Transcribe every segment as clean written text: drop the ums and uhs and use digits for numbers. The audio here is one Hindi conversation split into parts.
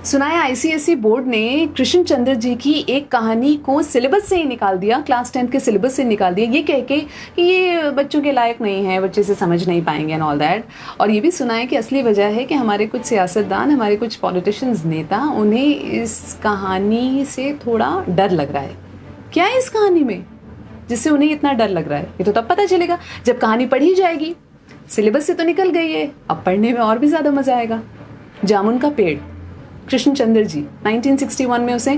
सुना है आईसीएसई बोर्ड ने कृष्ण चंद्र जी की एक कहानी को सिलेबस से ही निकाल दिया, क्लास 10 के सिलेबस से निकाल दिया, ये कह के कि ये बच्चों के लायक नहीं है, बच्चे से समझ नहीं पाएंगे एंड ऑल दैट। और ये भी सुना है कि असली वजह है कि हमारे कुछ सियासतदान, हमारे कुछ पॉलिटिशियंस, नेता, उन्हें इस कहानी से थोड़ा डर लग रहा है। क्या है इस कहानी में जिससे उन्हें इतना डर लग रहा है? ये तो तब पता चलेगा जब कहानी पढ़ी जाएगी। सिलेबस से तो निकल गई है, अब पढ़ने में और भी ज़्यादा मज़ा आएगा। जामुन का पेड़, कृष्ण चंद्र जी 1961 में उसे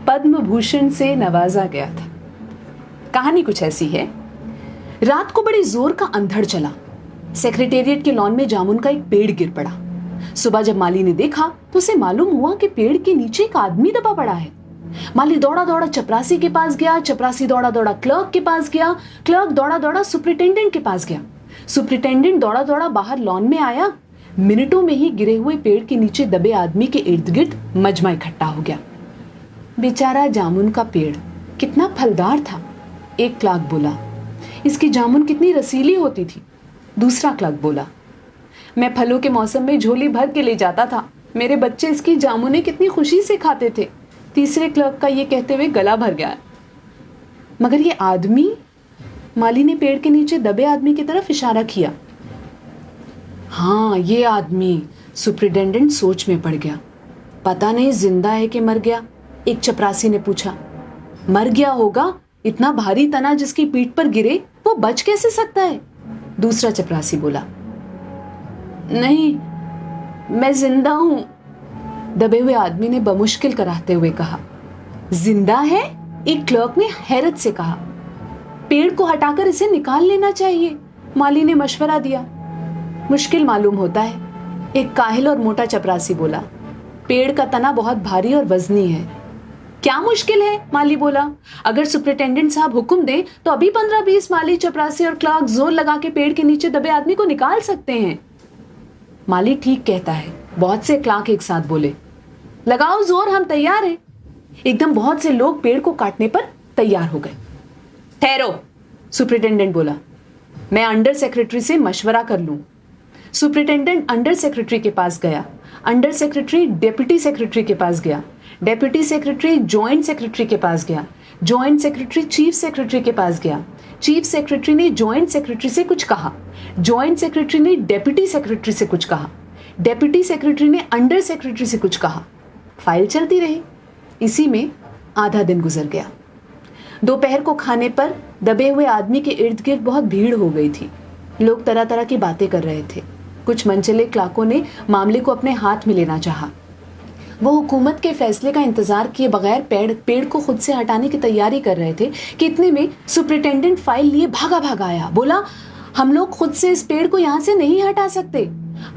पद्म भूषण से नवाजा गया था। कहानी कुछ ऐसी है। रात को बड़ी जोर का अंधड़ चला। सेक्रेटेरिएट के लॉन में जामुन का एक पेड़ गिर पड़ा। सुबह जब माली ने देखा तो उसे मालूम हुआ कि पेड़ के नीचे एक आदमी दबा पड़ा है। माली दौड़ा दौड़ा चपरासी के पास गया, चपरासी दौड़ा दौड़ा क्लर्क के पास गया, क्लर्क दौड़ा दौड़ा सुपरिटेंडेंट के पास गया, सुपरिटेंडेंट दौड़ा दौड़ा बाहर लॉन में आया। मिनटों में ही गिरे हुए पेड़ के नीचे दबे आदमी के इर्द गिर्द मजमा इकट्ठा हो गया। बेचारा जामुन का पेड़ कितना फलदार था, एक क्लर्क बोला। इसकी जामुन कितनी रसीली होती थी, दूसरा क्लर्क बोला। मैं फलों के मौसम में झोली भर के ले जाता था, मेरे बच्चे इसकी जामुनें कितनी खुशी से खाते थे, तीसरे क्लर्क का ये कहते हुए गला भर गया। मगर ये आदमी, माली ने पेड़ के नीचे दबे आदमी की तरफ इशारा किया। हाँ, ये आदमी, सुपरिटेंडेंट सोच में पड़ गया। पता नहीं जिंदा है कि मर गया, एक चपरासी ने पूछा। मर गया होगा, इतना भारी तना जिसकी पीठ पर गिरे वो बच कैसे सकता है, दूसरा चपरासी बोला। नहीं, मैं जिंदा हूं, दबे हुए आदमी ने बमुश्किल कराते हुए कहा। जिंदा है? एक क्लर्क ने हैरत से कहा। पेड़ को हटाकर इसे निकाल लेना चाहिए, माली ने मशवरा दिया। मुश्किल मालूम होता है, एक काहिल और मोटा चपरासी बोला। पेड़ का तना बहुत भारी और वजनी है। क्या मुश्किल है, माली बोला। अगर सुपरिटेंडेंट साहब हुक्म दें तो अभी 15-20 माली, चपरासी और क्लर्क जोर लगा के पेड़ के नीचे दबे आदमी को निकाल सकते हैं। माली ठीक कहता है, बहुत से क्लर्क एक साथ बोले। लगाओ जोर, हम तैयार हैं। एकदम बहुत से लोग पेड़ को काटने पर तैयार हो गए। ठहरो, सुपरिटेंडेंट बोला, मैं अंडर सेक्रेटरी से मशवरा कर लूं। सुपरिटेंडेंट अंडर सेक्रेटरी के पास गया, अंडर सेक्रेटरी डेप्यूटी सेक्रेटरी के पास गया, डेप्यूटी सेक्रेटरी जॉइंट सेक्रेटरी के पास गया, जॉइंट सेक्रेटरी चीफ सेक्रेटरी के पास गया, चीफ सेक्रेटरी ने जॉइंट सेक्रेटरी से कुछ कहा, जॉइंट सेक्रेटरी ने डेप्यूटी सेक्रेटरी से कुछ कहा, डेप्यूटी सेक्रेटरी ने अंडर सेक्रेटरी से कुछ कहा। फाइल चलती रही। इसी में आधा दिन गुजर गया। दोपहर को खाने पर दबे हुए आदमी के इर्द गिर्द बहुत भीड़ हो गई थी। लोग तरह तरह की बातें कर रहे थे। कुछ मनचले क्लर्कों ने मामले को अपने हाथ में लेना चाहा। वो हुकूमत के फैसले का इंतजार किए बगैर पेड़ को खुद से हटाने की तैयारी कर रहे थे कि इतने में सुपरिटेंडेंट फाइल लिए भागा भागा आया। बोला, हम लोग खुद से इस पेड़ को यहाँ से नहीं हटा सकते,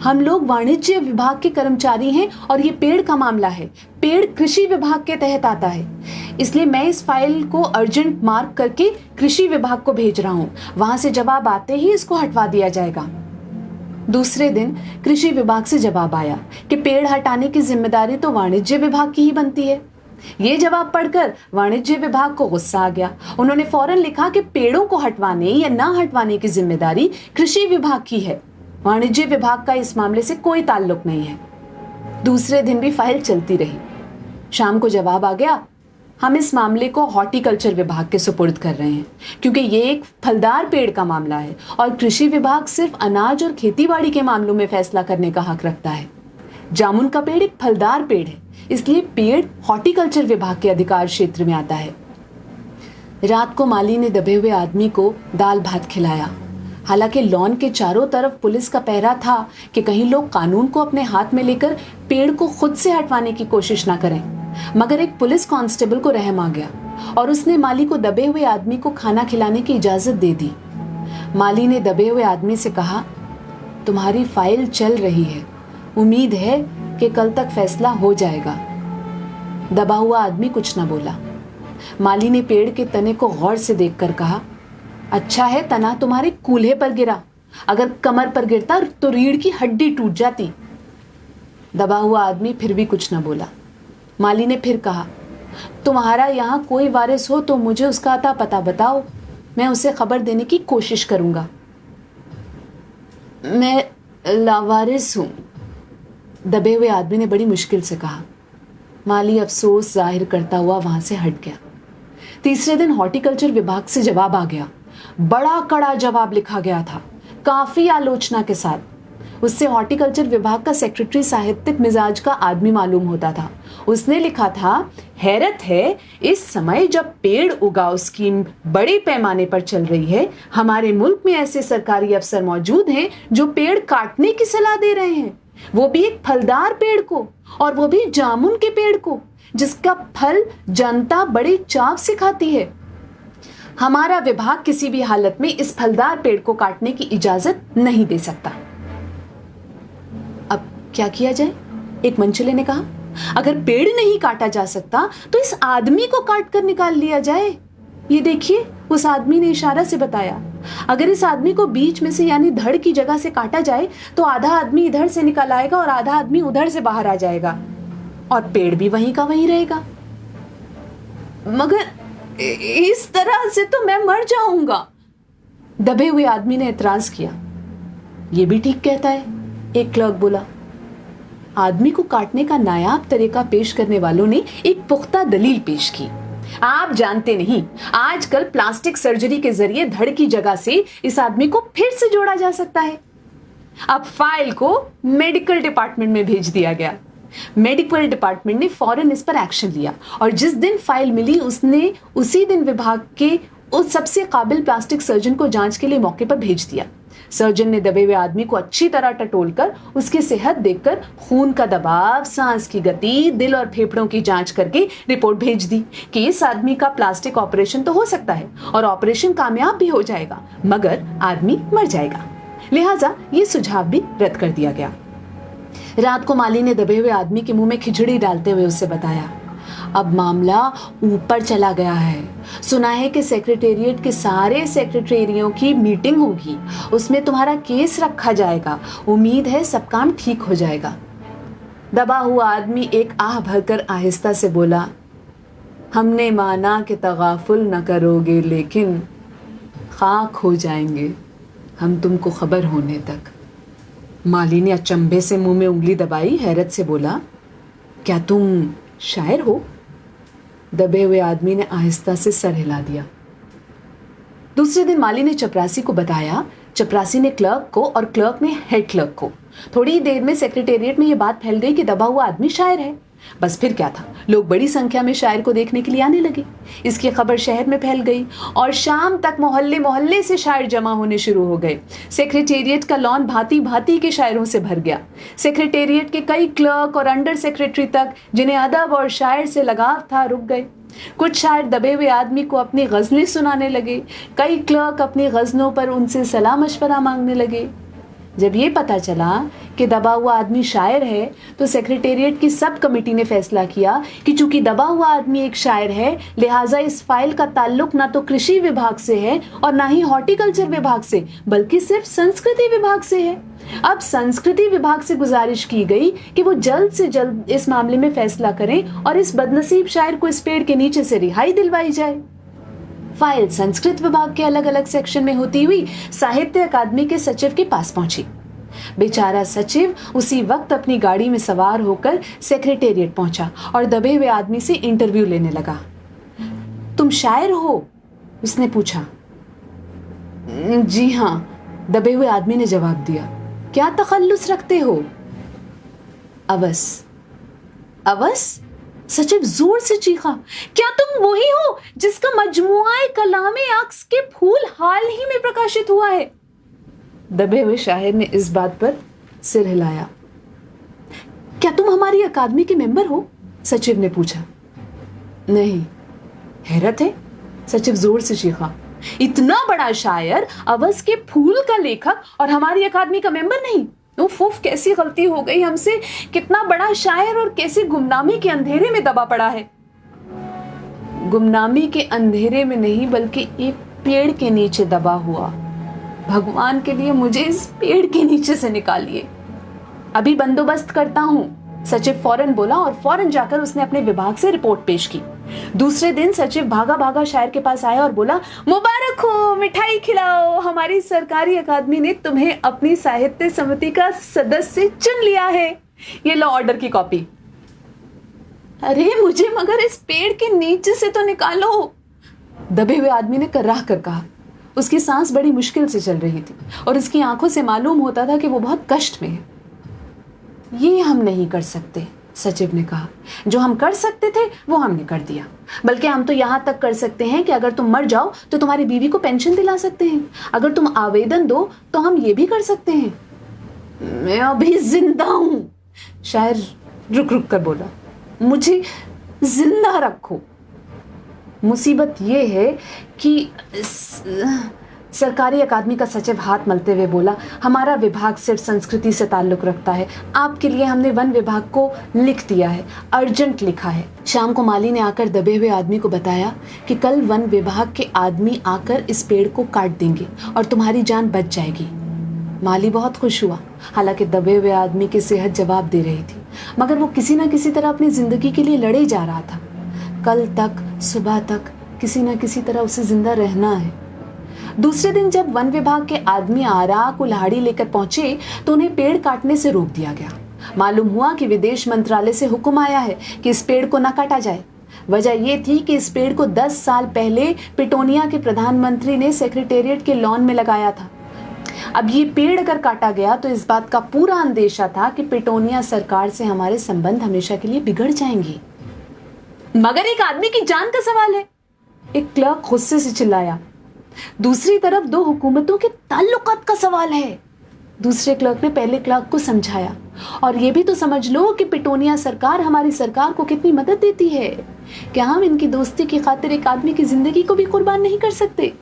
हम लोग वाणिज्य विभाग के कर्मचारी हैं और ये पेड़ का मामला है, पेड़ कृषि विभाग के तहत आता है, इसलिए मैं इस फाइल को अर्जेंट मार्क करके कृषि विभाग को भेज रहा हूँ, वहां से जवाब आते ही इसको हटवा दिया जाएगा। दूसरे दिन कृषि विभाग से जवाब आया कि पेड़ हटाने की जिम्मेदारी तो वाणिज्य विभाग की ही बनती है। ये जवाब पढ़कर वाणिज्य विभाग को गुस्सा आ गया। उन्होंने फौरन लिखा कि पेड़ों को हटवाने या ना हटवाने की जिम्मेदारी कृषि विभाग की है, वाणिज्य विभाग का इस मामले से कोई ताल्लुक नहीं है। दूसरे दिन भी फाइल चलती रही। शाम को जवाब आ गया, हम इस मामले को हॉर्टिकल्चर विभाग के सुपुर्द कर रहे हैं क्योंकि ये एक फलदार पेड़ का मामला है और कृषि विभाग सिर्फ अनाज और खेतीबाड़ी के मामलों में फैसला करने का हक रखता है। जामुन का पेड़ एक फलदार पेड़ है, इसलिए पेड़ हॉर्टिकल्चर विभाग के अधिकार क्षेत्र में आता है। रात को माली ने दबे हुए आदमी को दाल भात खिलाया। हालांकि लॉन के चारों तरफ पुलिस का पहरा था कि कहीं लोग कानून को अपने हाथ में लेकर पेड़ को खुद से हटवाने की कोशिश ना करें, मगर एक पुलिस कांस्टेबल को रहम आ गया और उसने माली को दबे हुए आदमी को खाना खिलाने की इजाजत दे दी। माली ने दबे हुए आदमी से कहा, तुम्हारी फाइल चल रही है, उम्मीद है कि कल तक फैसला हो जाएगा। दबा हुआ आदमी कुछ न बोला। माली ने पेड़ के तने को गौर से देखकर कहा, अच्छा है तना तुम्हारे कूल्हे पर गिरा, अगर कमर पर गिरता तो रीढ़ की हड्डी टूट जाती। दबा हुआ आदमी फिर भी कुछ न बोला। माली ने फिर कहा, तुम्हारा यहाँ कोई वारिस हो तो मुझे उसका अता पता बताओ, मैं उसे खबर देने की कोशिश करूंगा। मैं लावारिस हूं, दबे हुए आदमी ने बड़ी मुश्किल से कहा। माली अफसोस जाहिर करता हुआ वहां से हट गया। तीसरे दिन हॉर्टिकल्चर विभाग से जवाब आ गया। बड़ा कड़ा जवाब लिखा गया था, काफी आलोचना के साथ। उससे हॉर्टिकल्चर विभाग का सेक्रेटरी साहित्यिक मिजाज का आदमी मालूम होता था। उसने लिखा था, हैरत है, इस समय जब पेड़ उगाओ स्कीम बड़े पैमाने पर चल रही है, हमारे मुल्क में ऐसे सरकारी अफसर मौजूद हैं जो पेड़ काटने की सलाह दे रहे हैं, वो भी एक फलदार पेड़ को, और वो भी जामुन के पेड़ को, जिसका फल जनता बड़े चाव से खाती है। हमारा विभाग किसी भी हालत में इस फलदार पेड़ को काटने की इजाजत नहीं दे सकता। अब क्या किया जाए? एक मंचले ने कहा, अगर पेड़ नहीं काटा जा सकता तो इस आदमी को काट कर निकाल लिया जाए। ये देखिए, उस आदमी ने इशारा से बताया। अगर इस आदमी को बीच में से यानी धड़ की जगह से काटा जाए तो आधा आदमी इधर से निकल आएगा और आधा आदमी उधर से बाहर आ जाएगा, और पेड़ भी वहीं का वहीं रहेगा। मगर इस तरह से तो मैं मर जाऊंगा, दबे हुए आदमी ने एतराज किया। ये भी ठीक कहता है, एक क्लर्क बोला। आदमी को काटने का नायाब तरीका पेश करने वालों ने एक पुख्ता दलील पेश की। आप जानते नहीं, आजकल प्लास्टिक सर्जरी के जरिए धड़ की जगह से इस आदमी को फिर से जोड़ा जा सकता है। अब फाइल को मेडिकल डिपार्टमेंट में भेज दिया गया। मेडिकल डिपार्टमेंट ने फौरन इस पर एक्शन लिया, और जिस दिन फाइल मिली उसने उसी दिन विभाग के उस सबसे काबिल प्लास्टिक सर्जन को जांच के लिए मौके पर भेज दिया। सर्जन ने दबे हुए आदमी को अच्छी तरह टटोलकर उसकी सेहत देखकर खून का दबाव, सांस की गति, दिल और फेफड़ों की जांच करके रिपोर्ट भेज दी कि इस आदमी का प्लास्टिक ऑपरेशन तो हो सकता है और ऑपरेशन कामयाब भी हो जाएगा, मगर आदमी मर जाएगा। लिहाजा ये सुझाव भी रद्द कर दिया गया। रात को माली ने दबे हुए आदमी के मुंह में खिचड़ी डालते हुए उससे बताया, अब मामला ऊपर चला गया है। सुना है कि सेक्रेटेरिएट के सारे सेक्रेटरियों की मीटिंग होगी, उसमें तुम्हारा केस रखा जाएगा। उम्मीद है सब काम ठीक हो जाएगा। दबा हुआ आदमी एक आह भरकर आहिस्ता से बोला, हमने माना कि तगाफुल न करोगे, लेकिन खाक हो जाएंगे हम तुमको खबर होने तक। माली ने अचंभे से मुंह में उंगली दबाई, हैरत से बोला, क्या तुम शायर हो? दबे हुए आदमी ने आहिस्ता से सर हिला दिया। दूसरे दिन माली ने चपरासी को बताया, चपरासी ने क्लर्क को और क्लर्क ने हेड क्लर्क को। थोड़ी देर में सेक्रेटेरिएट में यह बात फैल गई कि दबा हुआ आदमी शायर है। बस फिर क्या था, लोग बड़ी संख्या में शायर को देखने के लिए आने लगे। इसकी खबर शहर में फैल गई और शाम तक मोहल्ले मोहल्ले से शायर जमा होने शुरू हो गए। सेक्रेटेरिएट का लॉन भांति भांति के शायरों से भर गया। सेक्रेटेरिएट के कई क्लर्क और अंडर सेक्रेटरी तक, जिन्हें अदब और शायर से लगाव था, रुक गए। कुछ शायर दबे हुए आदमी को अपनी गजलें सुनाने लगे। कई क्लर्क अपनी गजलों पर उनसे सलाह मशवरा मांगने लगे। जब ये पता चला कि दबा हुआ आदमी शायर है तो सेक्रेटेरिएट की सब कमेटी ने फैसला किया कि चूंकि दबा हुआ आदमी एक शायर है, लिहाजा इस फाइल का ताल्लुक ना तो कृषि विभाग से है और ना ही हॉर्टिकल्चर विभाग से, बल्कि सिर्फ संस्कृति विभाग से है। अब संस्कृति विभाग से गुजारिश की गई कि वो जल्द से जल्द इस मामले में फैसला करें और इस बदनसीब शायर को इस पेड़ के नीचे से रिहाई दिलवाई जाए। फाइल संस्कृत विभाग के अलग अलग सेक्शन में होती हुई साहित्य अकादमी के सचिव के पास पहुंची। बेचारा सचिव उसी वक्त अपनी गाड़ी में सवार होकर सेक्रेटेरिएट पहुंचा और दबे हुए आदमी से इंटरव्यू लेने लगा। तुम शायर हो? उसने पूछा। जी हाँ, दबे हुए आदमी ने जवाब दिया। क्या तखल्लुस रखते हो? अवस। अवस? सचिव जोर से चीखा, क्या तुम वही हो जिसका मजमुआ कलामे अक्स के फूल हाल ही में प्रकाशित हुआ है? दबे हुए शायर ने इस बात पर सिर हिलाया। क्या तुम हमारी अकादमी के मेंबर हो? सचिव ने पूछा। नहीं। हैरत है, सचिव जोर से चीखा, इतना बड़ा शायर, अवस के फूल का लेखक और हमारी अकादमी का मेंबर नहीं? उफ, कैसी गलती हो गई हमसे। कितना बड़ा शायर और कैसे गुमनामी के अंधेरे में दबा पड़ा है। गुमनामी के अंधेरे में नहीं, बल्कि एक पेड़ के नीचे दबा हुआ। भगवान के लिए मुझे इस पेड़ के नीचे से निकालिए। अभी बंदोबस्त करता हूं, सचिव फौरन बोला और फौरन जाकर उसने अपने विभाग से रिपोर्ट पेश की। दूसरे दिन सचिव भागा भागा शायर के पास आया और बोला, मुबारक हो, मिठाई खिलाओ, हमारी सरकारी अकादमी ने तुम्हें अपनी साहित्य समिति का सदस्य चुन लिया है। ये लो ऑर्डर की कॉपी। अरे मुझे मगर इस पेड़ के नीचे से तो निकालो, दबे हुए आदमी ने कर्राह कर कहा। उसकी सांस बड़ी मुश्किल से चल रही थी और उसकी आंखों से मालूम होता था कि वो बहुत कष्ट में है। ये हम नहीं कर सकते, सचिव ने कहा। जो हम कर सकते थे वो हमने कर दिया। बल्कि हम तो यहाँ तक कर सकते हैं कि अगर तुम मर जाओ तो तुम्हारी बीवी को पेंशन दिला सकते हैं। अगर तुम आवेदन दो तो हम ये भी कर सकते हैं। मैं अभी जिंदा हूं, शायर रुक रुक कर बोला। मुझे जिंदा रखो। मुसीबत ये है कि सरकारी अकादमी का सचिव हाथ मलते हुए बोला, हमारा विभाग सिर्फ संस्कृति से ताल्लुक रखता है। आपके लिए हमने वन विभाग को लिख दिया है, अर्जेंट लिखा है। शाम को माली ने आकर दबे हुए आदमी को बताया कि कल वन विभाग के आदमी आकर इस पेड़ को काट देंगे और तुम्हारी जान बच जाएगी। माली बहुत खुश हुआ। हालांकि दबे हुए आदमी की सेहत जवाब दे रही थी, मगर वो किसी न किसी तरह अपनी जिंदगी के लिए लड़े जा रहा था। कल तक सुबह तक किसी न किसी तरह उसे जिंदा रहना है। दूसरे दिन जब वन विभाग के आदमी आरा कुल्हाड़ी लेकर पहुंचे तो उन्हें पेड़ काटने से रोक दिया गया। मालूम हुआ कि विदेश मंत्रालय से हुक्म आया है कि इस पेड़ को न काटा जाए। वजह यह थी कि इस पेड़ को 10 साल पहले पिटोनिया के प्रधानमंत्री ने सेक्रेटेरिएट के लॉन में लगाया था। अब ये पेड़ अगर काटा गया तो इस बात का पूरा अंदेशा था कि पिटोनिया सरकार से हमारे संबंध हमेशा के लिए बिगड़ जाएंगे। मगर एक आदमी की जान का सवाल है, एक क्लर्क गुस्से से चिल्लाया। दूसरी तरफ दो हुकूमतों के ताल्लुकात का सवाल है। दूसरे क्लर्क ने पहले क्लर्क को समझाया, और ये भी तो समझ लो कि पिटोनिया सरकार हमारी सरकार को कितनी मदद देती है। क्या हम इनकी दोस्ती की खातिर एक आदमी की जिंदगी को भी कुर्बान नहीं कर सकते?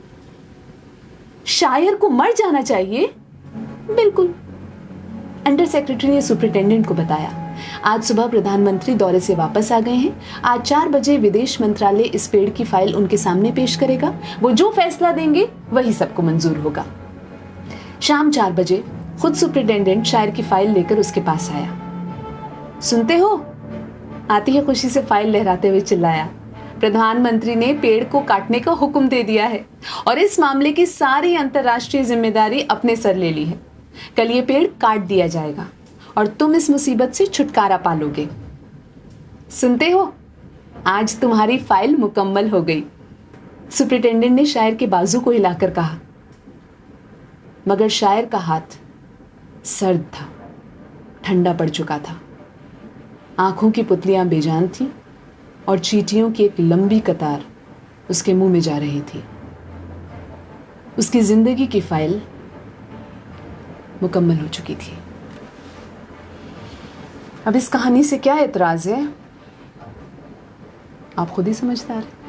शायर को मर जाना चाहिए? बिल्कुल। अंडर सेक्रेटरी ने सुपरिटेंडेंट को बताया। आज सुबह प्रधानमंत्री दौरे से वापस आ गए हैं। आज 4 बजे विदेश मंत्रालय इस पेड़ की फाइल उनके सामने पेश करेगा। वो जो फैसला देंगे वही सबको मंजूर होगा। शाम 4 बजे खुद सुपरिटेंडेंट शायर की फाइल लेकर उसके पास आया। सुनते हो? आती है खुशी से फाइल लहराते हुए चिल्लाया। प्रधानमंत्री ने पेड़ को काटने का हुक्म दे दिया है और इस मामले की सारी अंतर्राष्ट्रीय जिम्मेदारी अपने सर ले ली है। कल ये पेड़ काट दिया जाएगा और तुम इस मुसीबत से छुटकारा पालोगे। सुनते हो? आज तुम्हारी फाइल मुकम्मल हो गई। सुपरिटेंडेंट ने शायर के बाजू को हिलाकर कहा। मगर शायर का हाथ सर्द था, ठंडा पड़ चुका था। आंखों की पुतलियां बेजान थी और चींटियों की एक लंबी कतार उसके मुंह में जा रही थी। उसकी जिंदगी की फाइल मुकम्मल हो चुकी थी। अब इस कहानी से क्या एतराज है? आप खुद ही समझदार हैं।